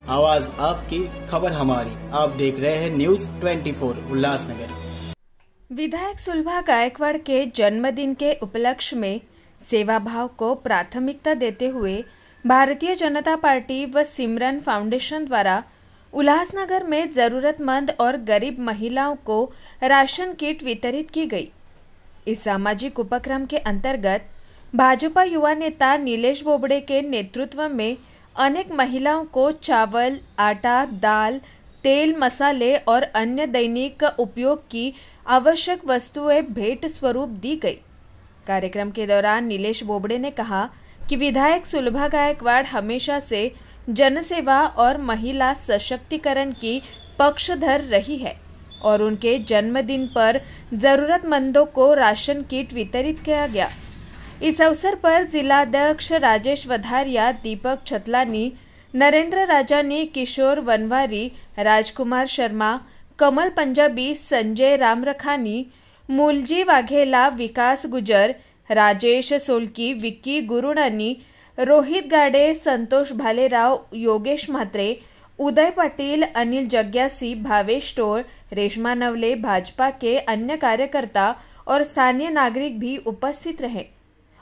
आवाज आपकी, खबर हमारी। आप देख रहे हैं न्यूज 24 उल्लासनगर। विधायक सुलभा गायकवाड़ के जन्मदिन के उपलक्ष्य में सेवा भाव को प्राथमिकता देते हुए भारतीय जनता पार्टी व सिमरन फाउंडेशन द्वारा उल्लासनगर में जरूरतमंद और गरीब महिलाओं को राशन किट वितरित की गई। इस सामाजिक उपक्रम के अंतर्गत भाजपा युवा नेता नीलेश बोबड़े के नेतृत्व में अनेक महिलाओं को चावल, आटा, दाल, तेल, मसाले और अन्य दैनिक उपयोग की आवश्यक वस्तुएं भेंट स्वरूप दी गई। कार्यक्रम के दौरान नीलेश बोबड़े ने कहा कि विधायक सुलभा गायकवाड़ हमेशा से जनसेवा और महिला सशक्तिकरण की पक्षधर रही है और उनके जन्मदिन पर जरूरतमंदों को राशन किट वितरित किया गया। इस अवसर पर जिलाध्यक्ष राजेश वधारिया, दीपक छतलानी, नरेंद्र राजानी, किशोर वनवारी, राजकुमार शर्मा, कमल पंजाबी, संजय रामरखानी, मूलजी वाघेला, विकास गुजर, राजेश सोलकी, विक्की गुरुडानी, रोहित गाडे, संतोष भालेराव, योगेश म्हात्रे, उदय पाटिल, अनिल जग्यासी, भावेश टोळ, रेशमा नवले, भाजपा के अन्य कार्यकर्ता और स्थानीय नागरिक भी उपस्थित रहे।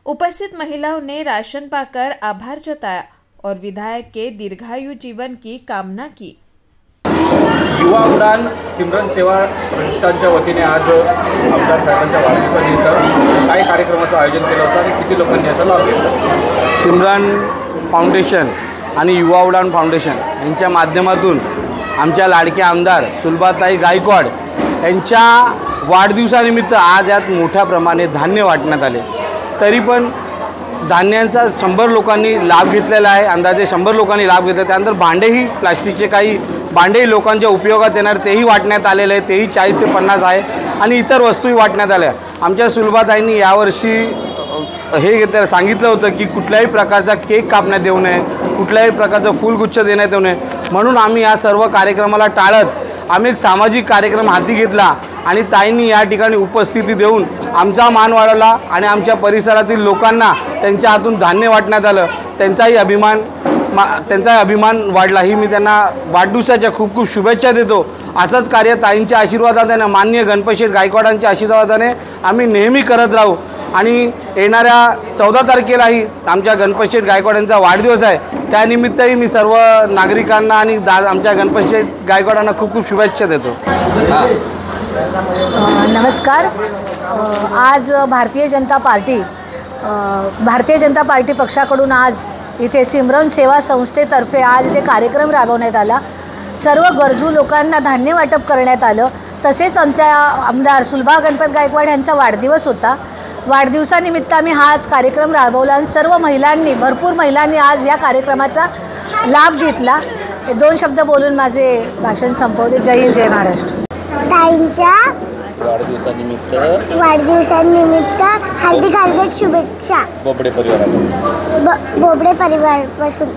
उपस्थित महिलाओं ने राशन पाकर आभार जताया और विधायक के दीर्घायु जीवन की कामना की। युवा उडान सिमरन सेवा प्रतिष्ठानच्या वतीने आज आमदार साहेबांच्या वाढदिवसानिमित्त काही कार्यक्रमाचं आयोजन केलं होतं आणि किती लोकांनी याचा लाभ घेतला। सिमरन फाउंडेशन आणि युवा उडान फाउंडेशन यांच्या माध्यमातून आमच्या लाडक्या आमदार सुलभाताई गायकवाड यांच्या वाढदिवसानिमित्त आज यात मोठ्या प्रमाणे धान्य वाटण्यात आले। तरी पण धान्यांचा 100 लोकांनी लाभ घेतलेला आहे। अंदाजे 100 लोकांनी लाभ घेतला। त्यानंतर भांडेही, प्लास्टिकचे काही भांडेही लोकांच्या उपयोगात येणार तेही वाटण्यात आलेले आहे। तेही 40 ते 50 आहे आणि इतर वस्तूही वाटण्यात आल्या। आमच्या सुलभाताईंनी यावर्षी हे सांगितलं होतं की कुठल्याही प्रकारचा केक कापण्यात येऊ नये, कुठल्याही प्रकारचं फुलगुच्छ देण्यात येऊ नये, म्हणून आम्ही या सर्व कार्यक्रमाला टाळत आम्ही एक सामाजिक कार्यक्रम हाती घेतला आणि ताईंनी या ठिकाणी उपस्थिती देऊन आमचा मान वाढवला आणि आमच्या परिसरातील लोकांना त्यांच्या हातून धान्य वाटण्यात आलं। त्यांचाही अभिमान वाढला। ही मी त्यांना वाढदिवसाच्या खूप खूप शुभेच्छा देतो। असंच कार्य ताईंच्या आशीर्वादाने, माननीय गणपतशेठ गायकवाडांच्या आशीर्वादाने आम्ही नेहमी करत राहू आणि येणाऱ्या 14 तारखेलाही आमच्या गणपतशेठ गायकवाडांचा वाढदिवस आहे। त्यानिमित्तही मी सर्व नागरिकांना आणि आमच्या गणपतशेठ गायकवाडांना खूप खूप शुभेच्छा देतो। नमस्कार। आज भारतीय जनता पार्टी पक्षाकडून आज इथे सिमरन सेवा संस्थेतर्फे आज इथे कार्यक्रम राबवण्यात आला। सर्व गरजू लोकांना धान्य वाटप करण्यात आलं। तसेच आमच्या आमदार सुलभा गणपत गायकवाड यांचा वाढदिवस होता। वाढदिवसानिमित्त आम्ही हा आज कार्यक्रम राबवला आणि सर्व महिलांनी, भरपूर महिलांनी आज या कार्यक्रमाचा लाभ घेतला। 2 शब्द बोलून माझे भाषण संपवले। जय हिंद, जय महाराष्ट्र। ताईंच्या वाढदिवसानिमित्त हार्दिक शुभेच्छा बोबडे परिवारापासून।